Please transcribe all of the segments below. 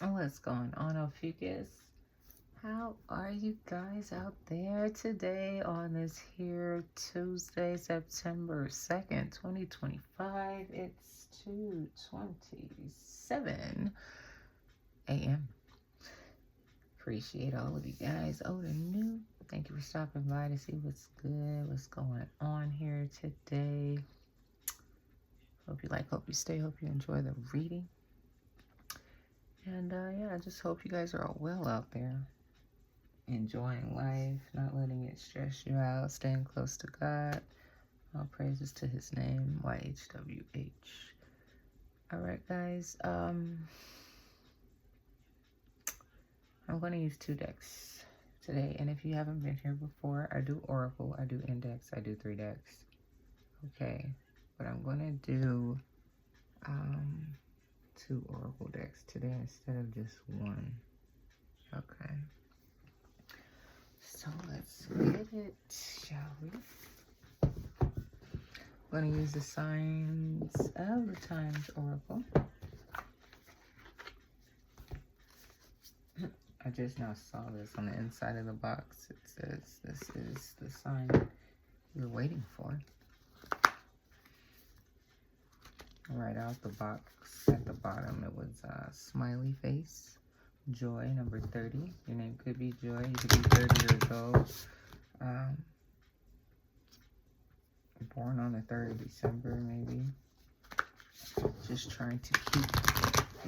What's going on, Ophiuchus? How are you guys out there today on this here Tuesday, September 2nd, 2025? It's 2:27 a.m. Appreciate all of you guys, old and new. Thank you for stopping by to see what's good, what's going on here today. Hope you like, hope you stay, hope you enjoy the reading. And yeah, I just hope you guys are all well out there. Enjoying life, not letting it stress you out, staying close to God. All praises to his name, YHWH. All right, guys. I'm going to use 2 decks today. And if you haven't been here before, I do Oracle, I do Index, I do 3 decks. Okay, but I'm going to do 2 Oracle decks today instead of just 1. Okay. So let's get it, shall we? I'm going to use the Signs of the Times Oracle. I just now saw this on the inside of the box. It says this is the sign you're waiting for. Right out the box at the bottom, it was smiley face, joy, number 30. Your name could be Joy. You could be 30 years old. Born on the 3rd of December, maybe. Just trying to keep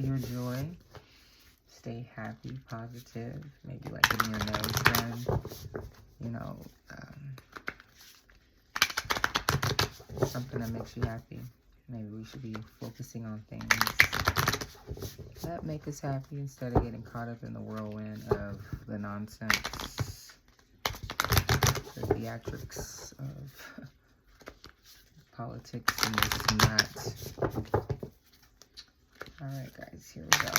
your joy. Stay happy, positive. Maybe like getting your nails done. You know, something that makes you happy. Maybe we should be focusing on things that make us happy instead of getting caught up in the whirlwind of the nonsense, the theatrics of politics and this and that. Alright guys, here we go.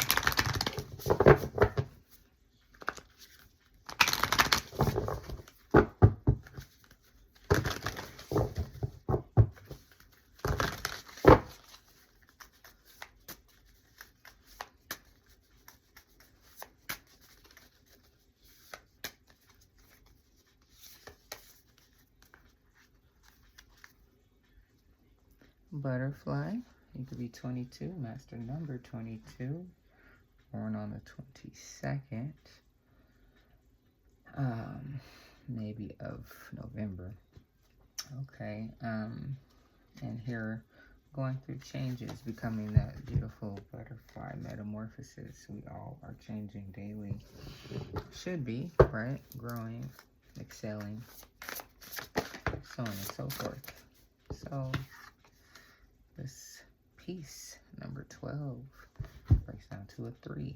Butterfly, you could be 22, master number 22, born on the 22nd, maybe of November. Okay, and here, going through changes, becoming that beautiful butterfly metamorphosis. We all are changing daily. Should be, right? Growing, excelling, so on and so forth. So, this piece, number 12, breaks down to a 3.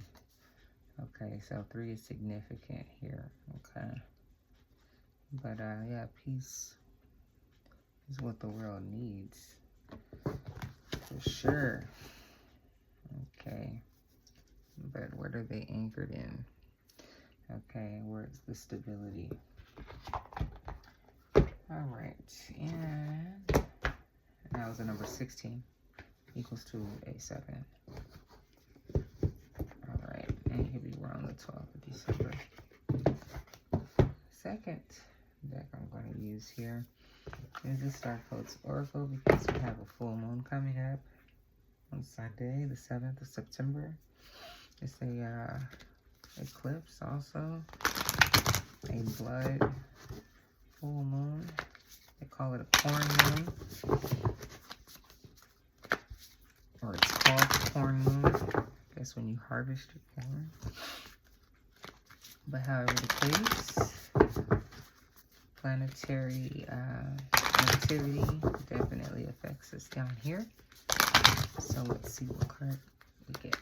Okay, so 3 is significant here, okay? But, yeah, peace is what the world needs, for sure. Okay, but what are they anchored in? Okay, where's the stability? All right, and that was a number 16, equals to a 7. All right, and here we were on the 12th of December. Second deck I'm going to use here is the Star Codes Oracle, because we have a full moon coming up on Sunday, the 7th of September. It's a eclipse also, a blood full moon. They call it a corn moon, or it's called corn moon, I guess, when you harvest your corn. But however the case, planetary activity definitely affects us down here. So let's see what card we get.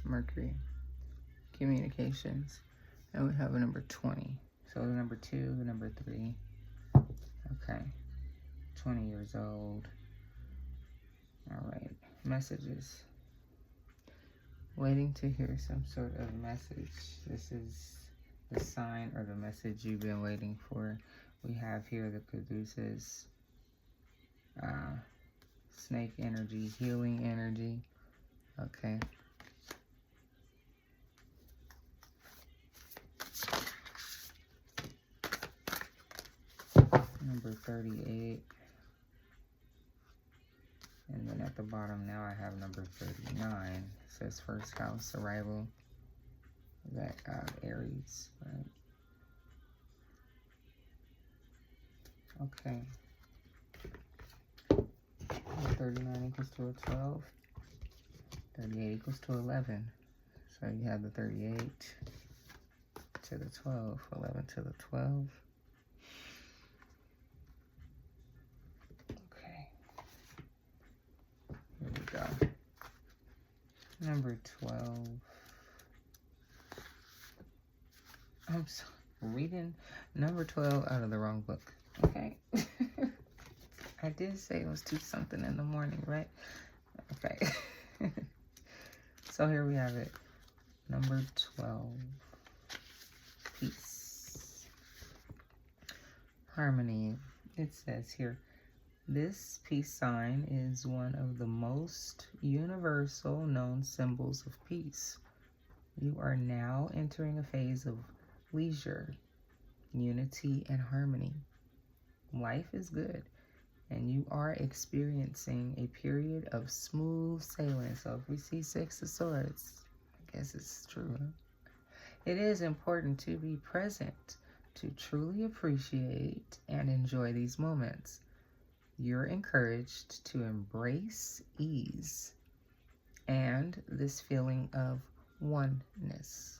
Mercury, communications. And we have a number 20. So the number 2, the number 3. Okay. 20 years old. All right. Messages. Waiting to hear some sort of message. This is the sign or the message you've been waiting for. We have here the Caduceus, snake energy, healing energy. Okay. Number 38. And then at the bottom now I have number 39. It says first house arrival. That Aries, right? Okay. 39 equals to a 12. 38 equals to 11. So you have the 38 to the 12, 11 to the 12. Okay. Here we go. Number 12. I'm sorry, reading number 12 out of the wrong book. Okay. I did say it was 2 something in the morning, right? Okay. So here we have it. Number 12. Peace. Harmony. It says here, this peace sign is one of the most universal known symbols of peace. You are now entering a phase of leisure, unity, and harmony. Life is good, and you are experiencing a period of smooth sailing. So if we see 6 of Swords, I guess it's true. Huh? It is important to be present, to truly appreciate and enjoy these moments. You're encouraged to embrace ease and this feeling of oneness.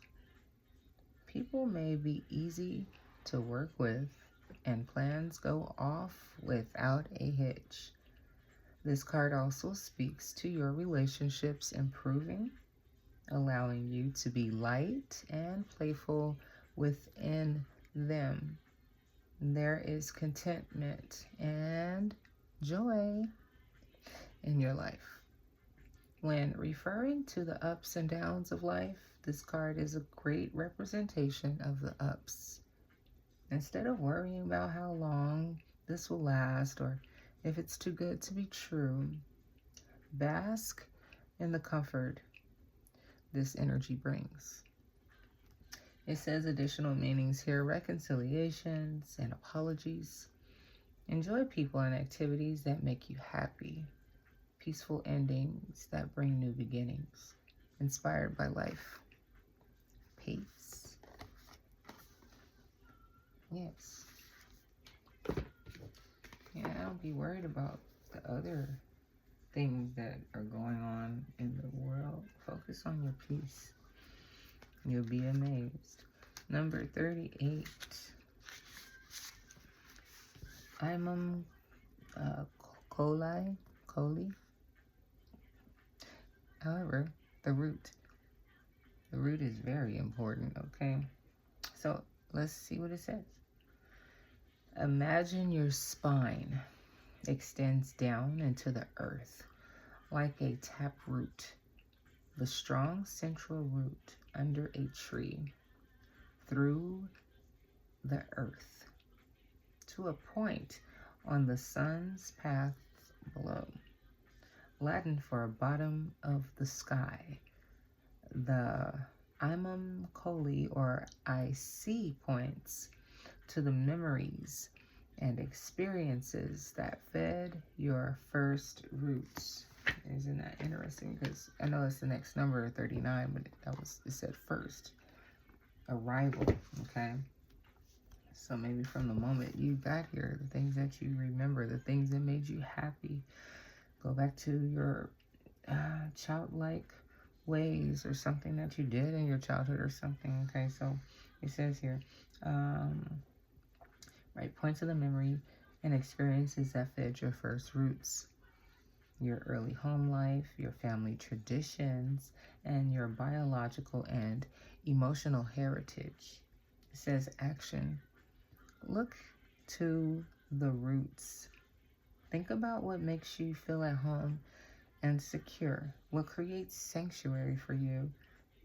People may be easy to work with, and plans go off without a hitch. This card also speaks to your relationships improving, allowing you to be light and playful within them. There is contentment and joy in your life. When referring to the ups and downs of life, this card is a great representation of the ups. Instead of worrying about how long this will last or if it's too good to be true, bask in the comfort this energy brings. It says additional meanings here, reconciliations and apologies. Enjoy people and activities that make you happy. Peaceful endings that bring new beginnings. Inspired by life. Peace. Yes. Yeah, don't be worried about the other things that are going on in the world. Focus on your peace. You'll be amazed. Number 38. Imum coli. However, the root. The root is very important, okay? So let's see what it says. Imagine your spine extends down into the earth like a taproot, the strong central root under a tree, through the earth, to a point on the sun's path below. Latin for bottom of the sky. The imum coli, or I see, points to the memories and experiences that fed your first roots. Isn't that interesting? Because I know it's the next number, 39, but it said first. Arrival, okay? So maybe from the moment you got here, the things that you remember, the things that made you happy, go back to your childlike ways or something that you did in your childhood or something, okay? So it says here, right, points of the memory and experiences that fed your first roots. your early home life, your family traditions, and your biological and emotional heritage. It says action. Look to the roots. Think about what makes you feel at home and secure, what creates sanctuary for you.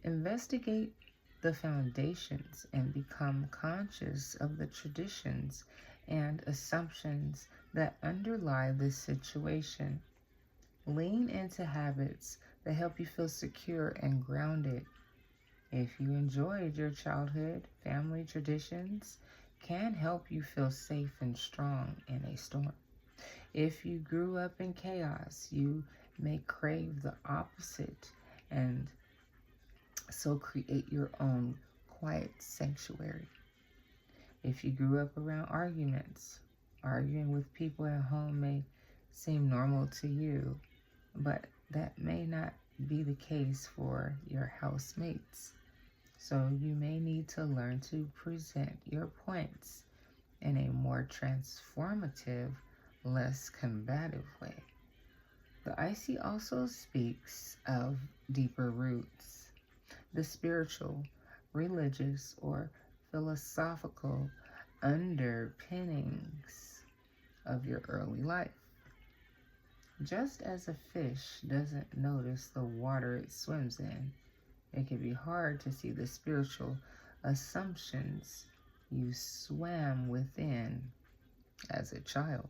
Investigate the foundations and become conscious of the traditions and assumptions that underlie this situation. Lean into habits that help you feel secure and grounded. If you enjoyed your childhood, family traditions can help you feel safe and strong in a storm. If you grew up in chaos, you may crave the opposite and so create your own quiet sanctuary. If you grew up around arguments, arguing with people at home may seem normal to you, but that may not be the case for your housemates. So you may need to learn to present your points in a more transformative, less combative way. The icy also speaks of deeper roots, the spiritual, religious, or philosophical underpinnings of your early life. Just as a fish doesn't notice the water it swims in, it can be hard to see the spiritual assumptions you swam within as a child.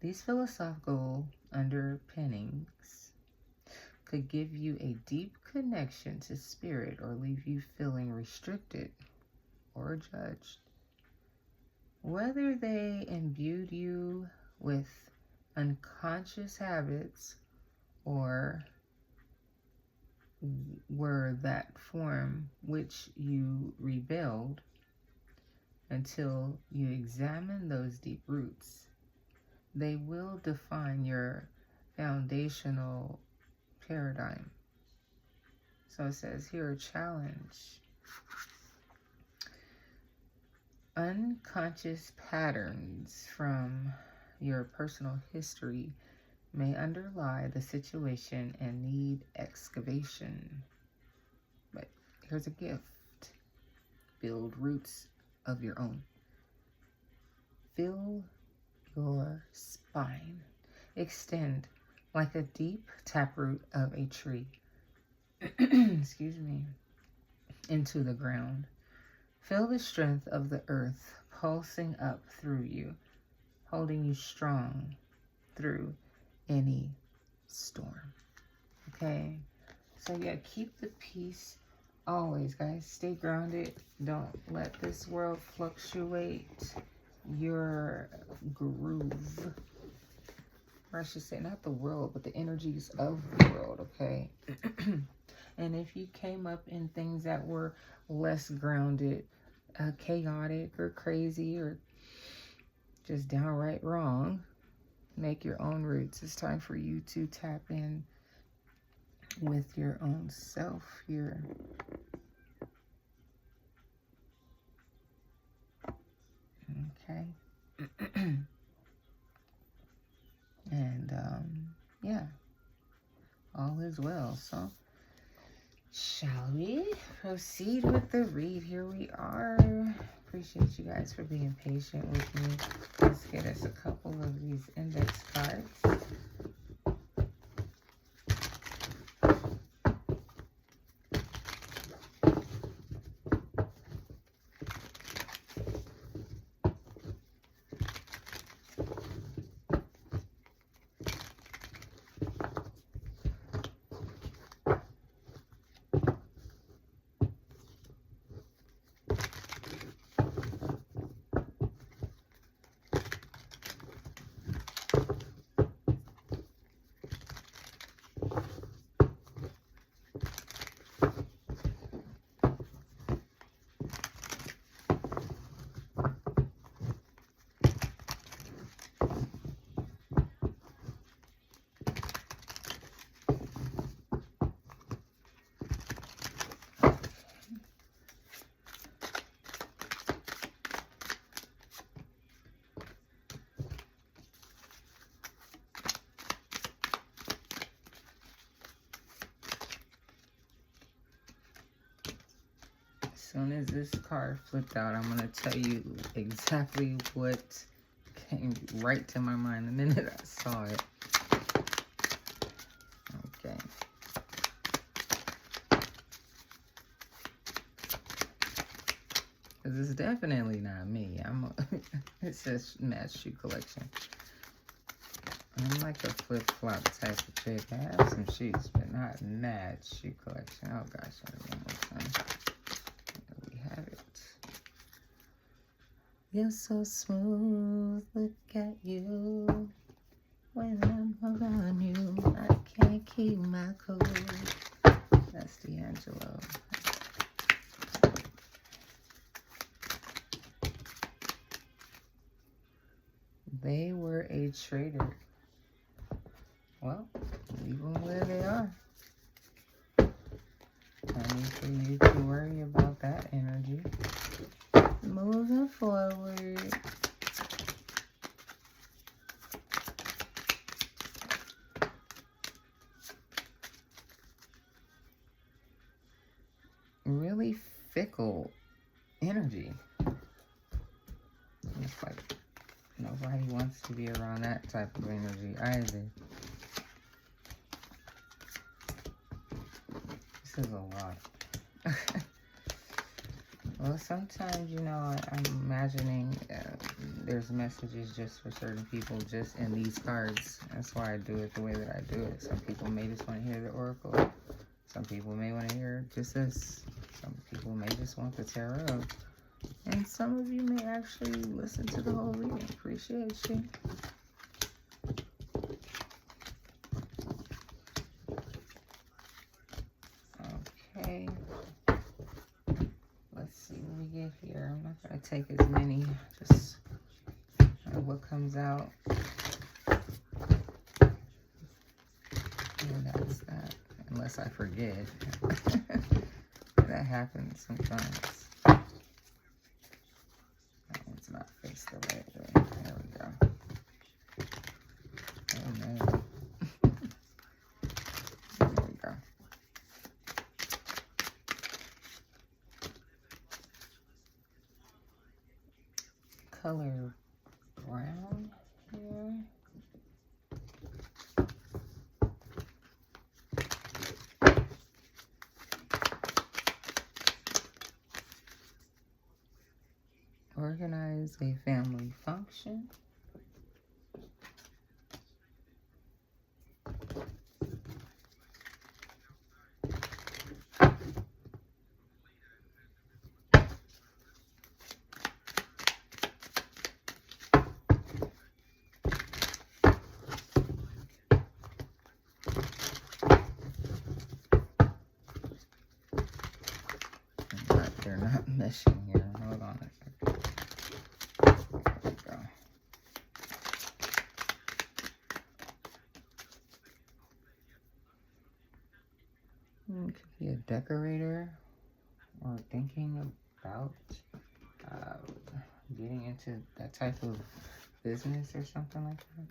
These philosophical underpinnings could give you a deep connection to spirit or leave you feeling restricted or judged. Whether they imbued you with unconscious habits or were that form which you rebelled, until you examine those deep roots, they will define your foundational paradigm. So it says here a challenge. Unconscious patterns from your personal history may underlie the situation and need excavation. But here's a gift. Build roots of your own. Fill your spine. Extend like a deep taproot of a tree. Excuse me. Into the ground. Feel the strength of the earth pulsing up through you, holding you strong through any storm. Okay? So yeah, keep the peace always, guys. Stay grounded. Don't let this world fluctuate your groove. Or I should say, not the world, but the energies of the world, okay? And if you came up in things that were less grounded, chaotic or crazy or just downright wrong, make your own roots. It's time for you to tap in with your own self here. Okay. And yeah, all is well. So shall we proceed with the read? Here we are. Appreciate you guys for being patient with me. Let's get us a couple of these index cards. soon as this card flipped out, I'm going to tell you exactly what came right to my mind the minute I saw it. Okay. Because it's definitely not me. It says Match Shoe Collection. I'm like a flip-flop type of chick. I have some shoes, but not Match Shoe Collection. Oh gosh, one more time. There we have it. You're so smooth, look at you. When I'm around you, I can't keep my cool. That's D'Angelo. They were a traitor. Well, leave them where they are. No need for you to worry about that energy. Moving forward. Really fickle energy. It's like nobody wants to be around that type of energy either. This is a lot. Well, sometimes, you know, I'm imagining there's messages just for certain people just in these cards. That's why I do it the way that I do it. Some people may just want to hear the oracle. Some people may want to hear just this. Some people may just want the tarot. And some of you may actually listen to the whole reading. Appreciate you. Okay. Let's see what we get here. I'm not going to take as many. Just what comes out. And that's that. Unless I forget. That happens sometimes. That one's not faced the right way. There we go. Oh no. There we go. Color brown here. Organize a family function. They're not meshing here. Hold on a second. There we go. Could be a decorator or thinking about getting into that type of business or something like that.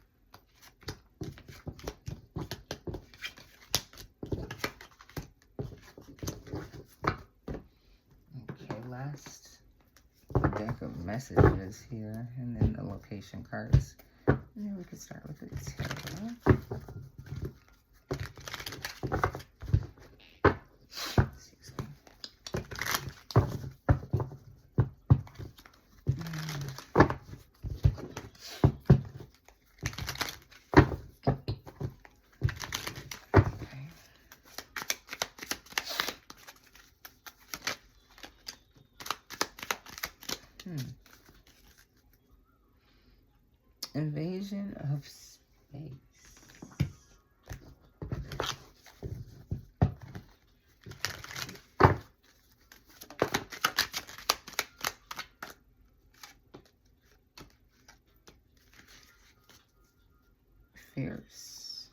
Okay, last deck of messages here, and then the location cards. And then we can start with the tarot. Invasion of space. Fierce.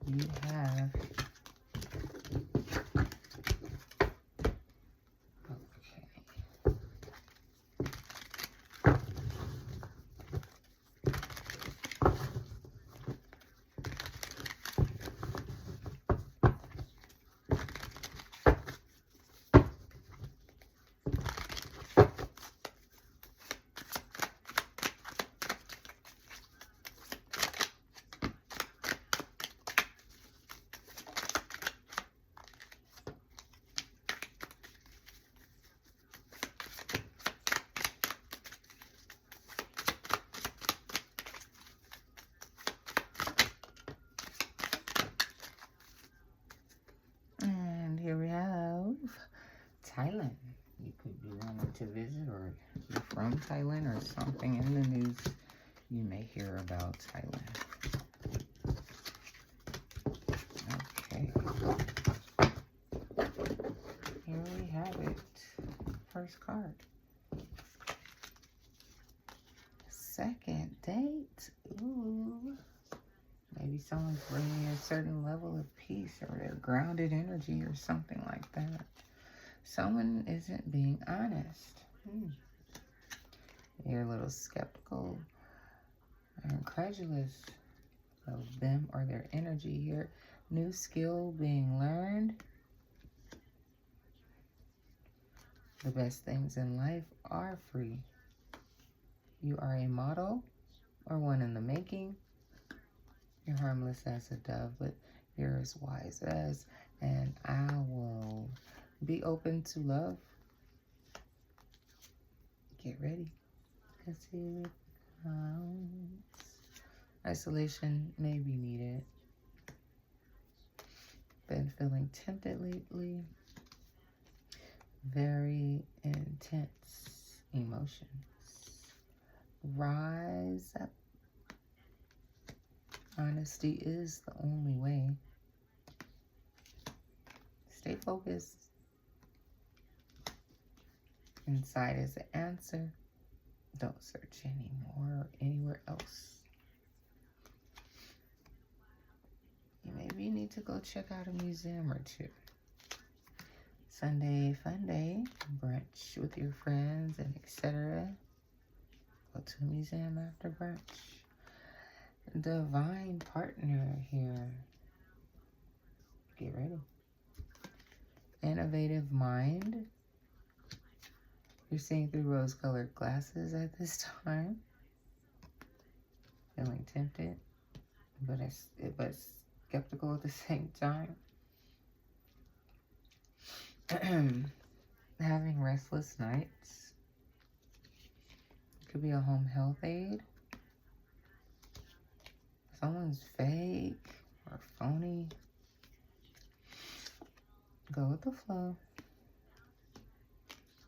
you have here we have Thailand. You could be wanting to visit, or you're from Thailand, or something in the news you may hear about Thailand. Okay. Here we have it. First card. Second date. Ooh. Maybe someone's bringing a certain level of peace or their grounded energy or something like that. Someone isn't being honest. You're a little skeptical or incredulous of them or their energy here. New skill being learned. The best things in life are free. You are a model or one in the making. You're harmless as a dove, but you're as wise as an owl. Be open to love. Get ready. Because here it comes. Isolation may be needed. Been feeling tempted lately. Very intense emotions. Rise up. Honesty is the only way. Stay focused. Inside is the answer. Don't search anymore or anywhere else. Maybe you need to go check out a museum or two. Sunday fun day, brunch with your friends and etc. Go to a museum after brunch. Divine partner here. Get ready. Innovative mind. You're seeing through rose-colored glasses at this time. Feeling tempted, but skeptical at the same time. Having restless nights. Could be a home health aide. Someone's fake or phony. Go with the flow.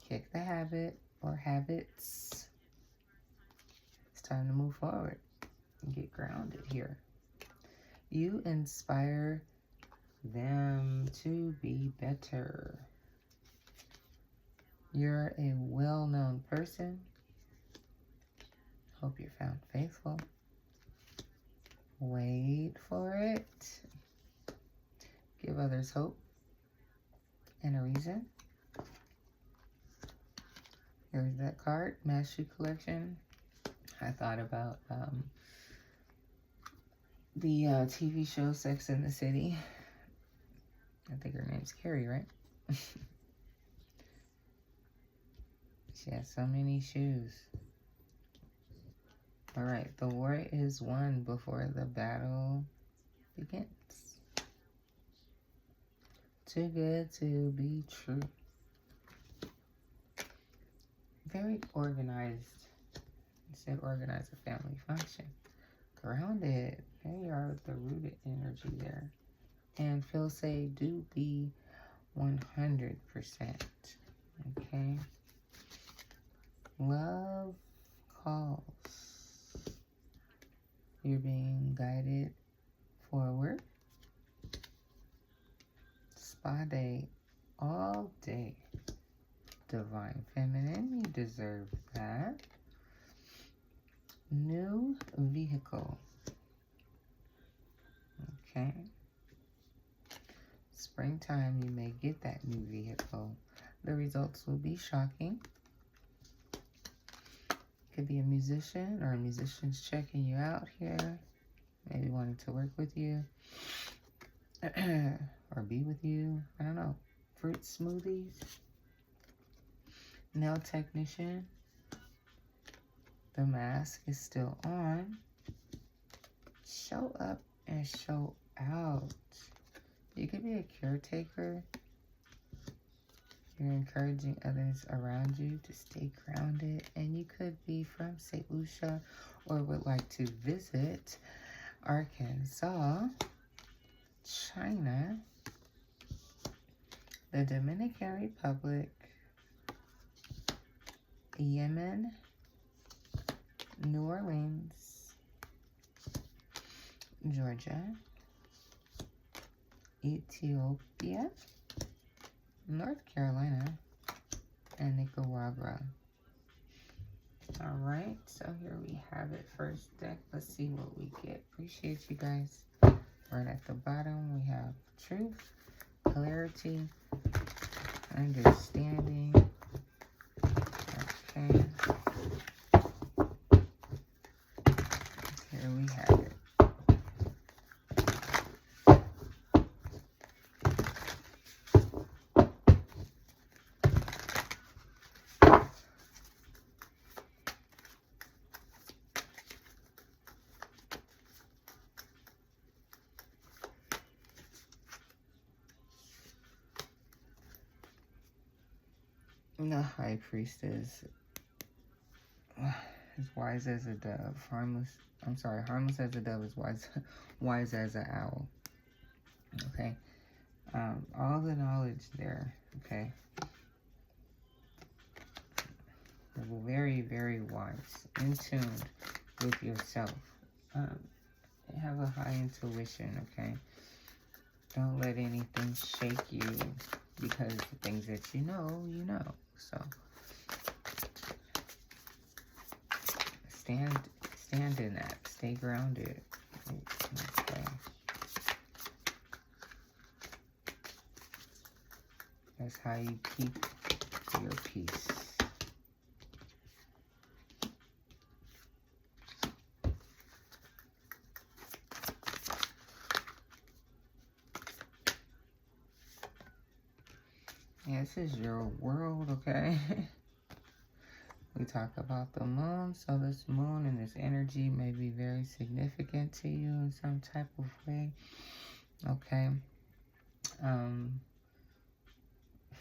Kick the habit or habits. It's time to move forward and get grounded here. You inspire them to be better. You're a well-known person. Hope you're found faithful. Wait for it. Give others hope and a reason. Here's that card, Mastery Collection. I thought about the TV show Sex and the City. I think her name's Carrie, right? She has so many shoes. All right, the war is won before the battle begins. Too good to be true. Very organized. It said organize a family function. Grounded. There you are with the rooted energy there. And feel say do be 100%. Okay. Love calls. You're being guided forward. Spa day all day. Divine feminine, you deserve that. New vehicle. Okay. springtime, you may get that new vehicle. The results will be shocking. Could be a musician, or a musician's checking you out here. Maybe wanting to work with you. Or be with you. I don't know. Fruit smoothies. Nail technician. The mask is still on. Show up and show out. You could be a caretaker. You're encouraging others around you to stay grounded. And you could be from St. Lucia or would like to visit Arkansas, China, the Dominican Republic, Yemen, New Orleans, Georgia, Ethiopia, North Carolina, and Nicaragua. All right, so here we have it. First deck. Let's see what we get. Appreciate you guys. Right at the bottom, we have truth, clarity, understanding. Okay. Here we have it. The High Priestess, as wise as a dove, harmless as a dove, is wise as an owl. Okay, all the knowledge there. Okay, you're very, very wise, in tune with yourself. Have a high intuition. Okay, don't let anything shake you, because the things that you know. So stand in that. Stay grounded. Okay. That's how you keep your peace. Yeah, this is your world, okay? We talk about the moon, so this moon and this energy may be very significant to you in some type of way, okay?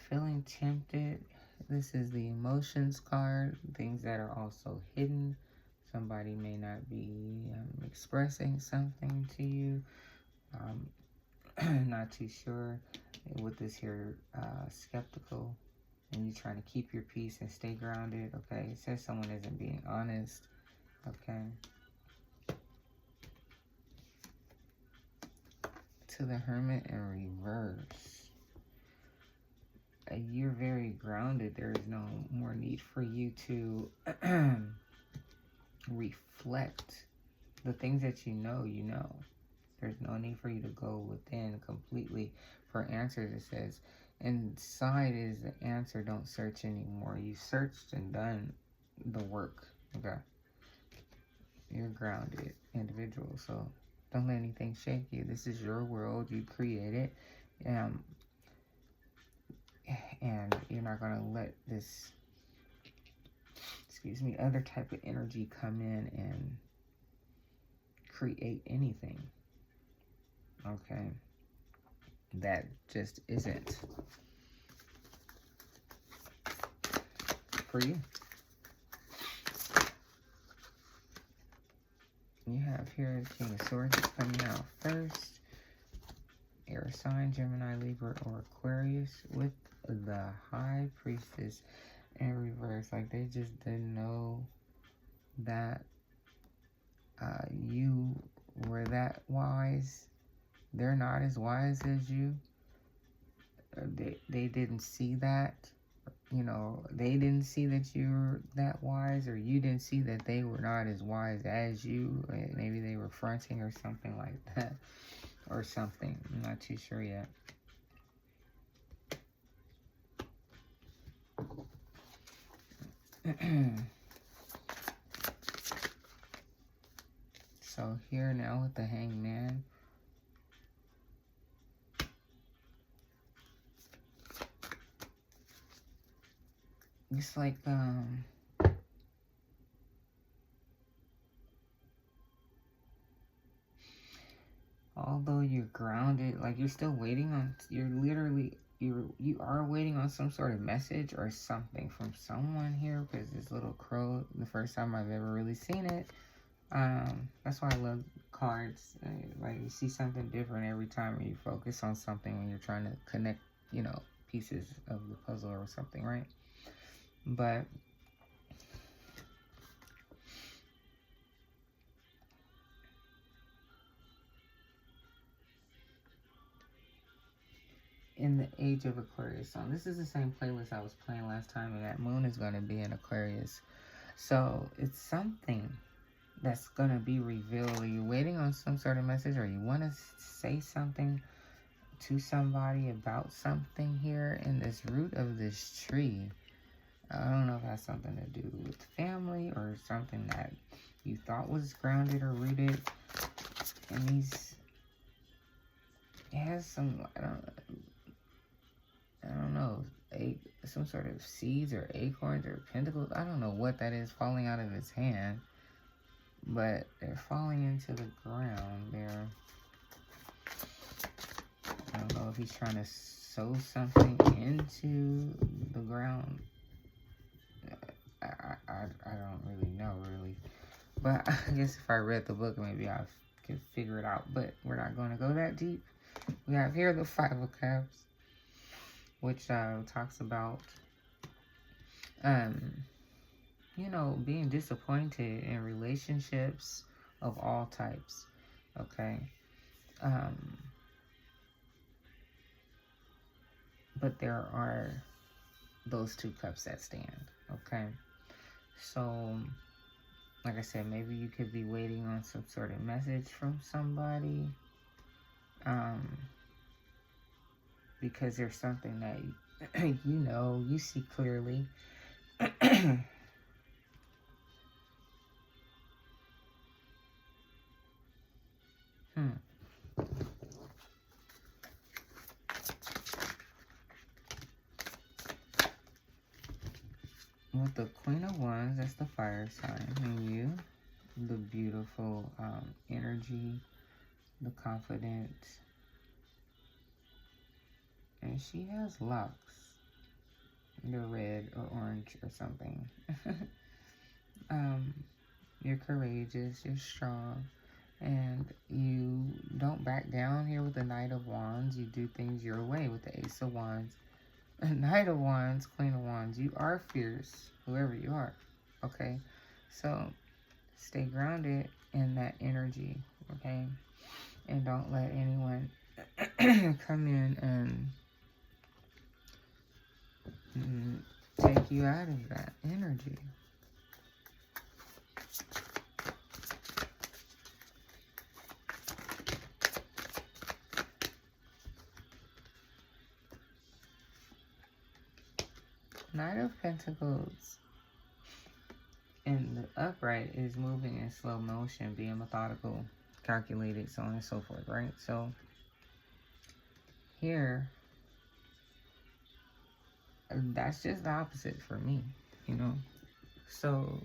Feeling tempted. This is the emotions card, things that are also hidden. Somebody may not be expressing something to you. Not too sure with this here, skeptical, and you're trying to keep your peace and stay grounded. Okay, it says someone isn't being honest. Okay, to the Hermit in reverse. You're very grounded. There is no more need for you to reflect the things that you know. There's no need for you to go within completely for answers. It says, inside is the answer. Don't search anymore. You searched and done the work. Okay. You're grounded individual. So don't let anything shake you. This is your world. You create it. And you're not going to let this, other type of energy come in and create anything. Okay, that just isn't for you. You have here the King of Swords coming out first. Air sign, Gemini, Libra, or Aquarius, with the High Priestess in reverse. Like they just didn't know that you were that wise. They're not as wise as you. They didn't see that. They didn't see that you were that wise, or you didn't see that they were not as wise as you. Maybe they were fronting or something like that. Or something. I'm not too sure yet. So here now with the Hangman. It's like, although you're grounded, like you're still waiting on, you are waiting on some sort of message or something from someone here, because this little crow, the first time I've ever really seen it. That's why I love cards. Like you see something different every time you focus on something when you're trying to connect, pieces of the puzzle or something, right? But in the age of Aquarius song, this is the same playlist I was playing last time, and that moon is going to be in Aquarius. So it's something that's going to be revealed. Are you waiting on some sort of message, or you want to say something to somebody about something here in this root of this tree? I don't know if it has something to do with family or something that you thought was grounded or rooted. And it has some, I don't know, some sort of seeds or acorns or pentacles. I don't know what that is falling out of his hand, but they're falling into the ground. I don't know if he's trying to sow something into the ground. I don't really know, really. But I guess if I read the book, maybe I could figure it out. But we're not going to go that deep. We have here the Five of Cups, which talks about, being disappointed in relationships of all types, okay? But there are those two cups that stand, okay? So, like I said, maybe you could be waiting on some sort of message from somebody, because there's something that you see clearly. With the Queen of Wands, that's the fire sign, and you, the beautiful energy, the confident, and she has locks. They're red or orange or something. You're courageous, you're strong, and you don't back down here with the Knight of Wands. You do things your way with the Ace of Wands. Knight of Wands, Queen of Wands. You are fierce, whoever you are, okay? So stay grounded in that energy, okay? And don't let anyone come in and take you out of that energy. Knight of Pentacles in the upright is moving in slow motion, being methodical, calculated, so on and so forth, right? So here, that's just the opposite for me, So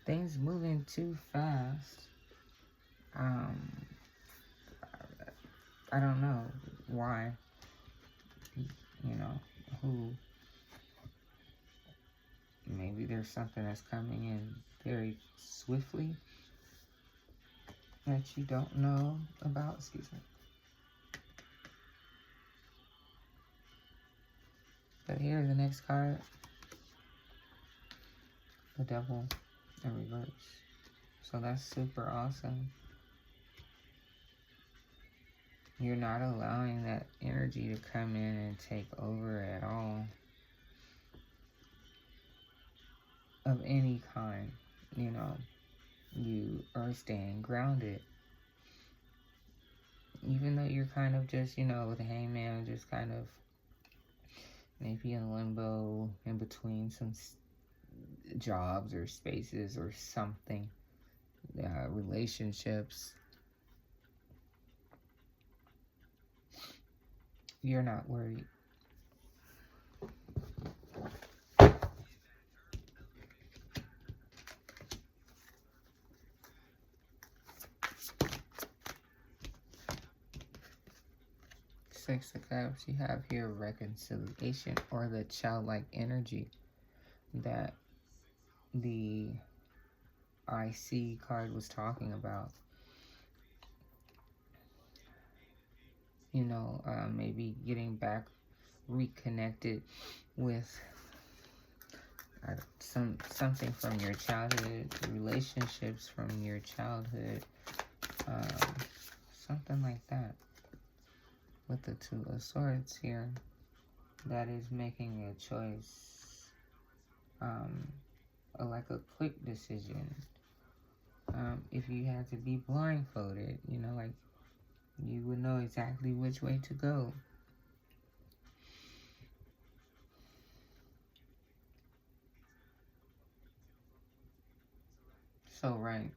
things moving too fast. I don't know why, who. Maybe there's something that's coming in very swiftly that you don't know about. Excuse me. But here's the next card. The Devil in reverse. So that's super awesome. You're not allowing that energy to come in and take over at all. Of any kind, you are staying grounded. Even though you're kind of just, with the Hangman, just kind of maybe in limbo, in between some jobs or spaces or something, relationships. You're not worried. Six of Cups, you have here reconciliation, or the childlike energy that the IC card was talking about. You know, maybe getting back reconnected with something from your childhood, relationships from your childhood, something like that. With the Two of Swords here, that is making a choice, like a quick decision. If you had to be blindfolded, you know, like you would know exactly which way to go. So, right.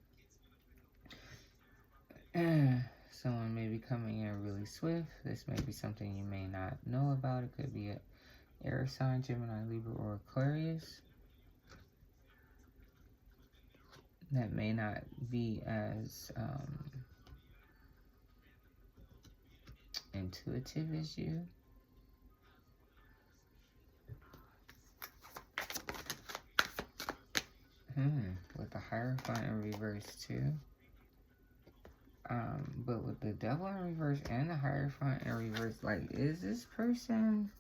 Someone may be coming in really swift. This may be something you may not know about. It could be an air sign, Gemini, Libra, or Aquarius. That may not be as intuitive as you. With the Hierophant in reverse too. But with the Devil in reverse and the Hierophant in reverse, like, is this person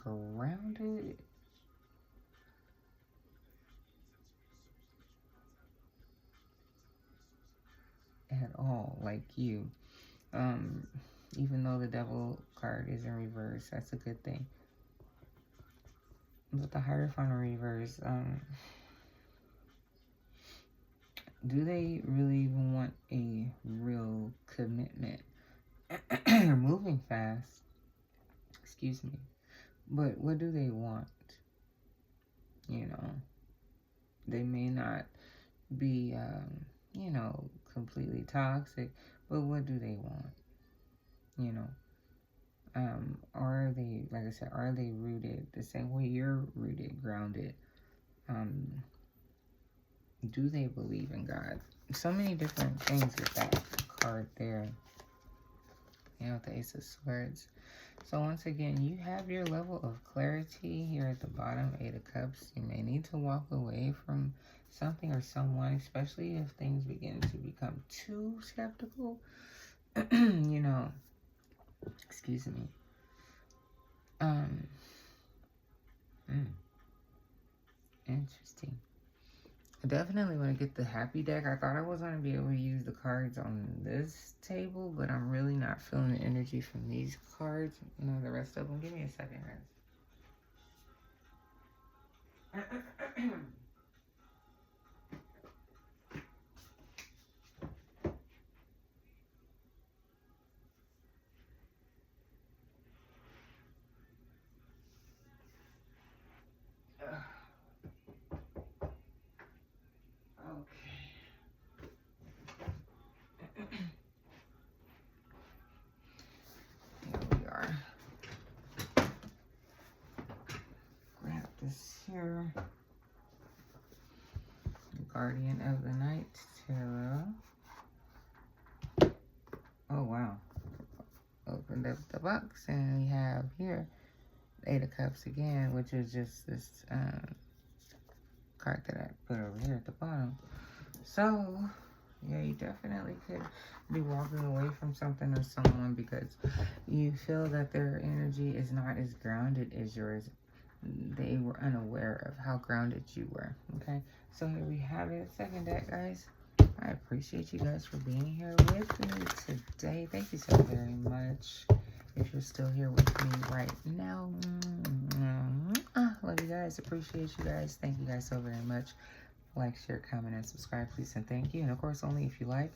grounded? At all, like you. Even though the Devil card is in reverse, that's a good thing. With the Hierophant in reverse, do they really even want a real commitment? They're moving fast. Excuse me. But what do they want? You know, they may not be, you know, completely toxic, but what do they want? You know, are they, like I said, are they rooted the same way you're rooted, grounded? Do they believe in God? So many different things with that card there. You know, with the Ace of Swords. So once again, you have your level of clarity here at the bottom, 8 of Cups. You may need to walk away from something or someone, especially if things begin to become too skeptical. You know, excuse me. Interesting. I definitely want to get the Happy deck. I thought I was going to be able to use the cards on this table, but I'm really not feeling the energy from these cards. No, the rest of them. Give me a second, guys. Here, Guardian of the Night Tarot. Oh wow, opened up the box and we have here 8 of Cups again, which is just this card that I put over here at the bottom. So yeah, you definitely could be walking away from something or someone because you feel that their energy is not as grounded as yours. They were unaware of how grounded you were. Okay, so here we have it. Second deck, guys. I appreciate you guys for being here with me today. Thank you so very much. If you're still here with me right now, love you guys. Appreciate you guys. Thank you guys so very much. Like, share, comment, and subscribe, please, and thank you. And of course, only if you like.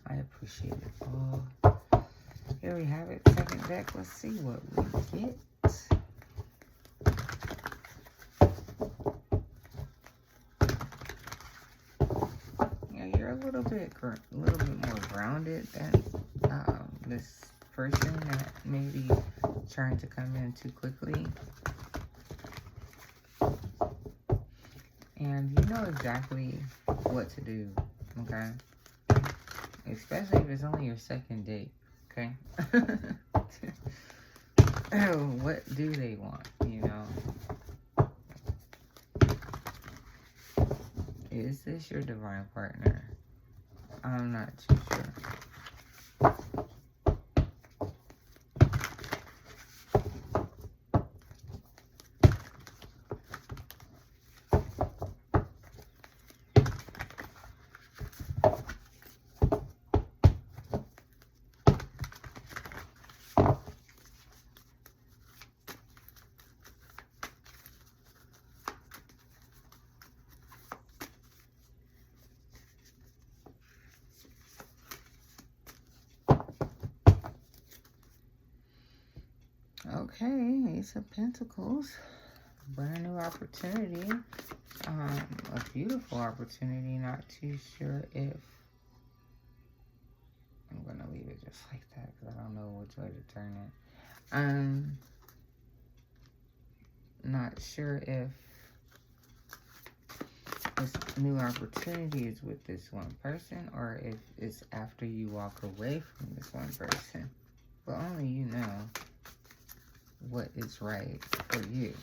I appreciate it all. Here we have it. Second deck. Let's see what we get. a little bit more grounded than this person that may be trying to come in too quickly. And you know exactly what to do, okay? Especially if it's only your second date, okay? What do they want, you know? Is this your divine partner? I'm not too sure. Okay, Ace of Pentacles. Brand new opportunity. A beautiful opportunity. Not too sure if... I'm going to leave it just like that because I don't know which way to turn it. Not sure if this new opportunity is with this one person or if it's after you walk away from this one person. But only you know what is right for you.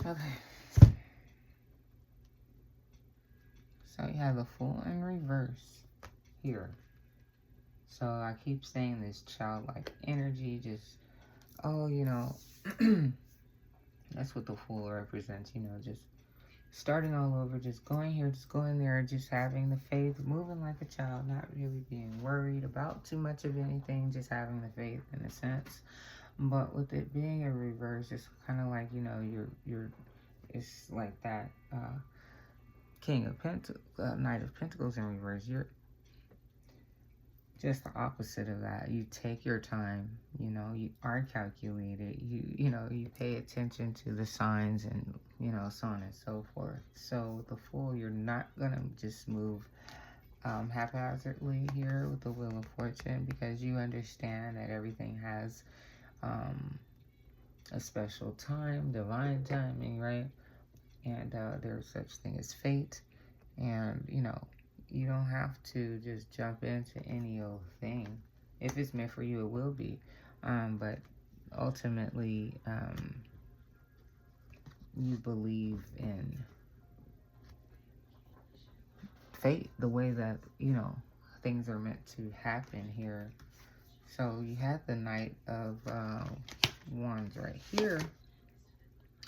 Okay. So you have the Fool in reverse here. So I keep saying this childlike energy, just, oh, you know, that's what the Fool represents, you know, just starting all over, just going here, just going there, just having the faith, moving like a child, not really being worried about too much of anything, just having the faith in a sense. But with it being a reverse, it's kind of like, you know, it's like that King of Pentacles, Knight of Pentacles in reverse. You're just the opposite of that. You take your time, you know, you are calculated, you know, you pay attention to the signs and, you know, so on and so forth. So the Fool, you're not gonna just move haphazardly here with the Wheel of Fortune, because you understand that everything has a special time, divine timing, right? And there's such thing as fate, and you know, you don't have to just jump into any old thing. If it's meant for you, it will be. But ultimately, you believe in fate, the way that, you know, things are meant to happen here. So you have the Knight of Wands right here.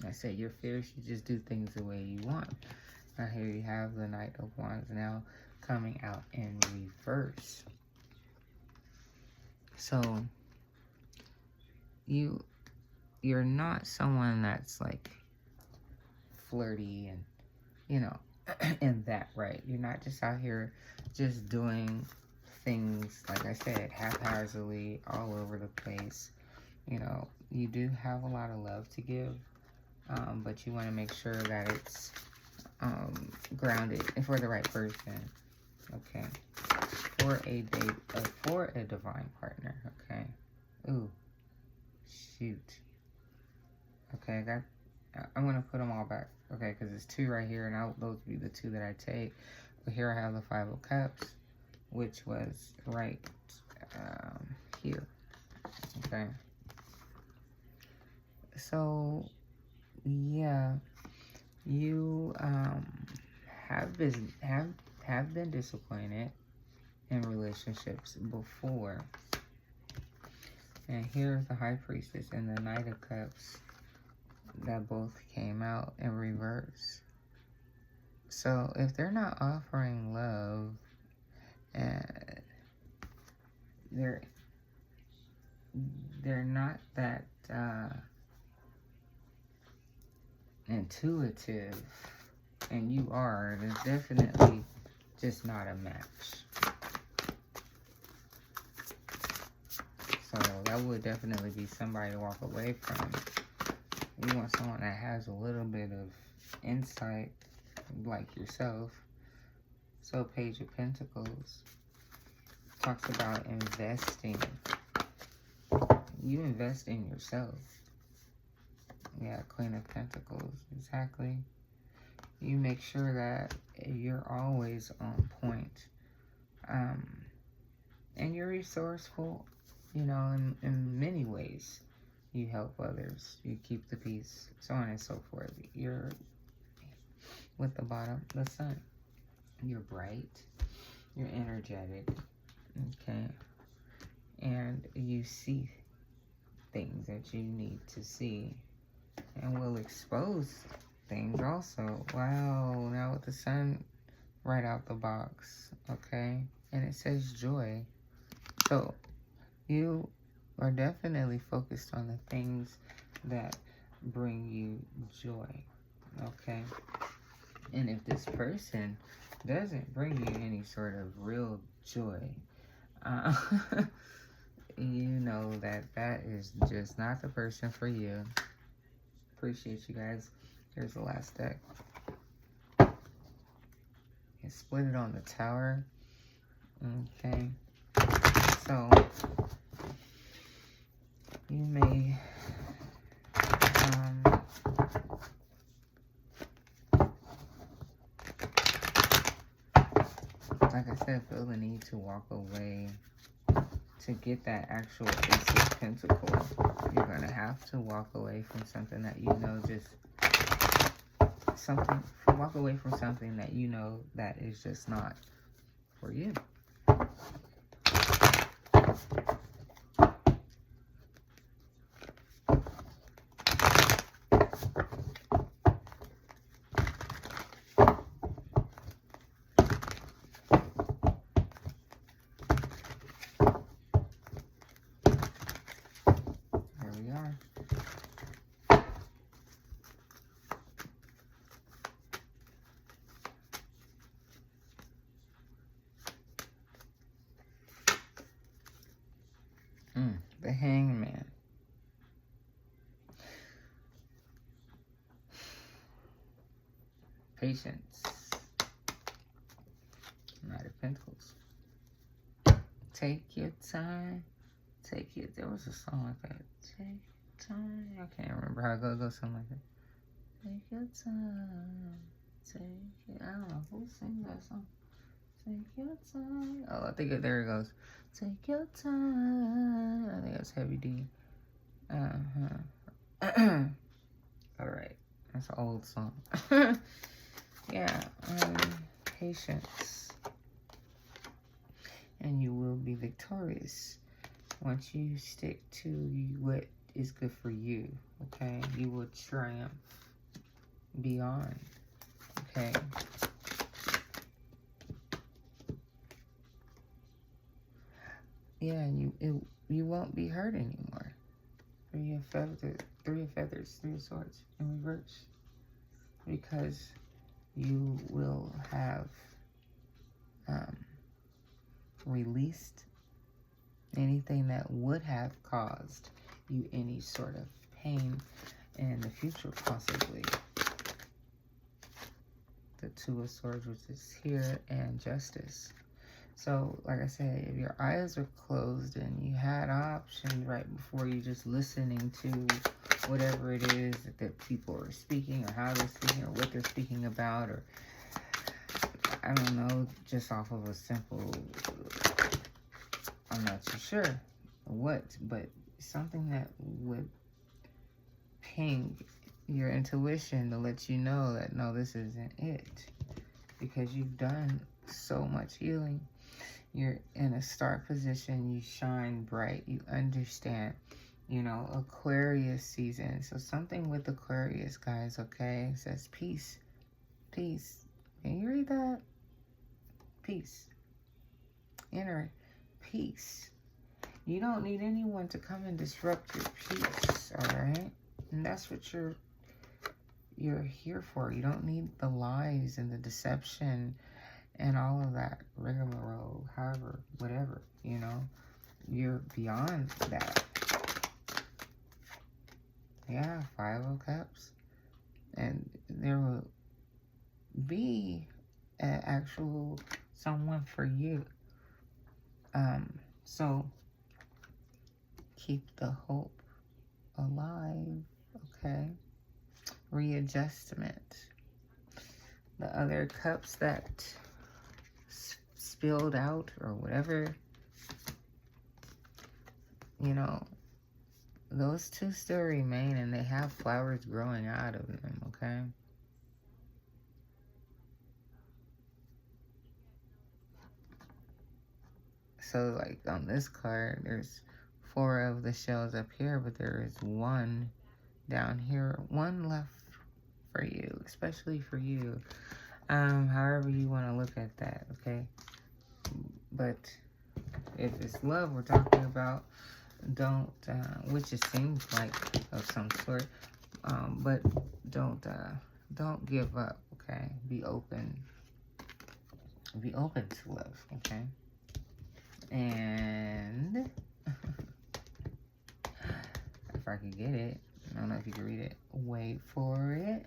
I said you're fierce, you just do things the way you want. Now here you have the Knight of Wands now coming out in reverse. So you're not someone that's like flirty and, you know, in that, right? You're not just out here just doing things, like I said, haphazardly all over the place. You know, you do have a lot of love to give, but you want to make sure that it's grounded and for the right person. Okay, for a date, for a divine partner. Okay. Ooh, shoot. Okay, I'm gonna put them all back. Okay, because it's two right here, and those would be the two that I take. But here I have the Five of Cups, which was right here. Okay. So yeah, you have been disappointed in relationships before. And here's the High Priestess and the Knight of Cups that both came out in reverse. So if they're not offering love, they're not that intuitive, and you are, it's definitely just not a match. So that would definitely be somebody to walk away from. You want someone that has a little bit of insight, like yourself. So Page of Pentacles talks about investing. You invest in yourself. Yeah, Queen of Pentacles, exactly. You make sure that you're always on point. And you're resourceful, you know, in many ways. You help others. You keep the peace, so on and so forth. You're with the bottom, the sun. You're bright. You're energetic. Okay. And you see things that you need to see. And will expose things also. Wow. Now with the sun right out the box. Okay. And it says joy. So you are definitely focused on the things that bring you joy. Okay. And if this person doesn't bring you any sort of real joy, you know that that is just not the person for you. Appreciate you guys. Here's the last deck. You split it on the Tower. Okay. So you may like I said, feel the need to walk away to get that actual Ace of Pentacles. You're going to have to walk away from something that you know walk away from something that you know that is just not for you. The Hangman. Patience. Knight of Pentacles. Take your time. There was a song like that. Take your time. I can't remember how it goes. Something like that. Take your time. I don't know who sings that song. Take your time. Oh, I think there it goes. Take your time. I think that's Heavy D. All right. That's an old song. Yeah. Patience. And you will be victorious once you stick to what is good for you. Okay. You will triumph beyond. Okay. Yeah, and you won't be hurt anymore. Three of Feathers, Three of Swords in reverse. Because you will have released anything that would have caused you any sort of pain in the future, possibly. The Two of Swords, which is here, and Justice. So, like I said, if your eyes are closed and you had options right before you just listening to whatever it is that people are speaking, or how they're speaking, or what they're speaking about, or I don't know, just off of a simple, I'm not too sure what, but something that would ping your intuition to let you know that, no, this isn't it. Because you've done so much healing. You're in a start position. You shine bright. You understand, you know, Aquarius season. So something with Aquarius, guys, okay? It says peace. Peace. Can you read that? Peace. Inner peace. You don't need anyone to come and disrupt your peace, all right? And that's what you're here for. You don't need the lies and the deception and all of that rigmarole, however, whatever, you know. you're beyond that. Yeah, 5 of Cups. And there will be an actual someone for you. So keep the hope alive, okay? Readjustment. The other cups that spilled out or whatever, you know, those two still remain and they have flowers growing out of them, okay? So, like, on this card, there's 4 of the shells up here, but there is 1 down here. 1 left for you, especially for you. However you want to look at that, okay? But if it's love we're talking about, don't, which it seems like of some sort, but don't give up, okay? Be open to love, okay? And if I can get it, I don't know if you can read it. Wait for it.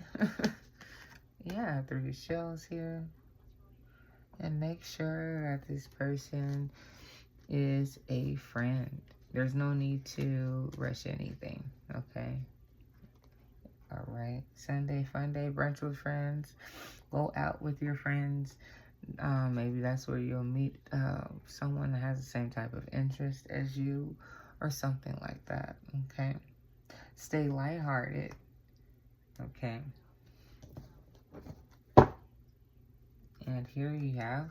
Yeah, 3 shells here. And make sure that this person is a friend. There's no need to rush anything, okay? All right. Sunday, fun day, brunch with friends. Go out with your friends. Maybe that's where you'll meet someone that has the same type of interest as you or something like that, okay? Stay lighthearted, okay? And here you have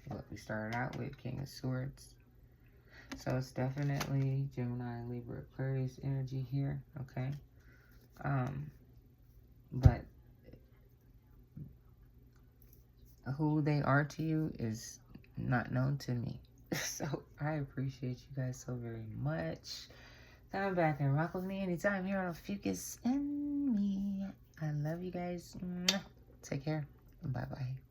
what we started out with, King of Swords. So it's definitely Gemini, Libra, Aquarius energy here, okay? But who they are to you is not known to me. So I appreciate you guys so very much. Come back and rock with me anytime here on Ophiuchus and me. I love you guys. Take care. Bye-bye.